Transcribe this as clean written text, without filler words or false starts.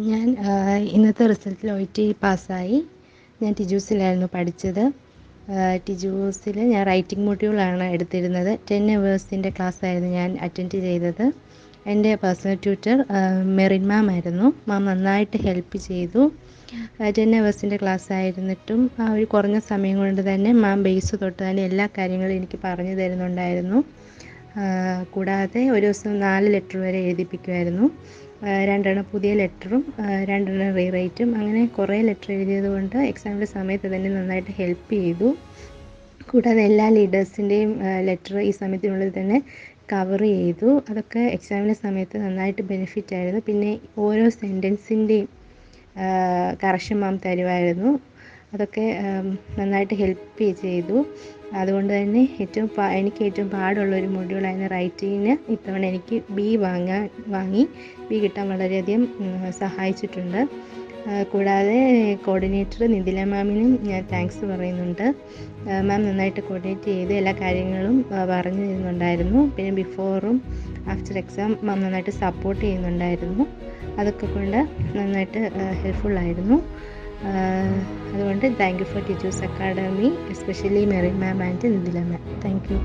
ഞാൻ ഇന്നത്തെ റിസൾട്ടിൽ OET പാസ്സായി. ഞാൻ ടിജൂസിലായിരുന്നു പഠിച്ചത്. ടിജൂസിൽ ഞാൻ റൈറ്റിംഗ് മൊഡ്യൂളാണ് എടുത്തിരുന്നത്. 10 ഹവേഴ്സിൻ്റെ ക്ലാസ്സായിരുന്നു ഞാൻ അറ്റൻഡ് ചെയ്തത്. എൻ്റെ പേഴ്സണൽ ട്യൂട്ടർ മെറിൻ മാം ആയിരുന്നു. മാം നന്നായിട്ട് ഹെൽപ്പ് ചെയ്തു. 10 ഹവേഴ്സിൻ്റെ ക്ലാസ് ആയിരുന്നിട്ടും ആ ഒരു കുറഞ്ഞ സമയം കൊണ്ട് തന്നെ മാം ബേസ് തൊട്ട് തന്നെ എല്ലാ കാര്യങ്ങളും എനിക്ക് പറഞ്ഞു തരുന്നുണ്ടായിരുന്നു. കൂടാതെ ഒരു ദിവസം 4 ലെറ്റർ വരെ എഴുതിപ്പിക്കുമായിരുന്നു. 2 പുതിയ ലെറ്ററും 2 റീറൈറ്റും, അങ്ങനെ കുറേ ലെറ്റർ എഴുതിയത് കൊണ്ട് എക്സാമിൻ്റെ സമയത്ത് തന്നെ നന്നായിട്ട് ഹെൽപ്പ് ചെയ്തു. കൂടാതെ എല്ലാ ലീഡേഴ്സിൻ്റെയും ലെറ്റർ ഈ സമയത്തിനുള്ളിൽ തന്നെ കവർ ചെയ്തു. അതൊക്കെ എക്സാമിൻ്റെ സമയത്ത് നന്നായിട്ട് ബെനിഫിറ്റ് ആയിരുന്നു. പിന്നെ ഓരോ സെൻറ്റൻസിൻ്റെയും കറക്ഷൻ മാം തരുമായിരുന്നു. അതൊക്കെ നന്നായിട്ട് ഹെൽപ്പ് ചെയ്തു. അതുകൊണ്ട് തന്നെ എനിക്ക് ഏറ്റവും പാടുള്ളൊരു മൊഡ്യൂളായിരുന്നു റൈറ്റിങ്ങിന്. ഇത്തവണ എനിക്ക് B വാങ്ങി B കിട്ടാൻ വളരെയധികം സഹായിച്ചിട്ടുണ്ട്. കൂടാതെ കോർഡിനേറ്റർ നിതില മാമിനും ഞാൻ താങ്ക്സ് പറയുന്നുണ്ട്. മാം നന്നായിട്ട് കോർഡിനേറ്റ് ചെയ്ത് എല്ലാ കാര്യങ്ങളും പറഞ്ഞു തരുന്നുണ്ടായിരുന്നു. പിന്നെ ബിഫോറും ആഫ്റ്റർ എക്സാം മാം നന്നായിട്ട് സപ്പോർട്ട് ചെയ്യുന്നുണ്ടായിരുന്നു. അതൊക്കെ കൊണ്ട് നന്നായിട്ട് ഹെൽപ്ഫുള്ളായിരുന്നു. അതുകൊണ്ട് thank you for Teachers Academy, especially Merin ma'am and Nithila ma'am. Thank U.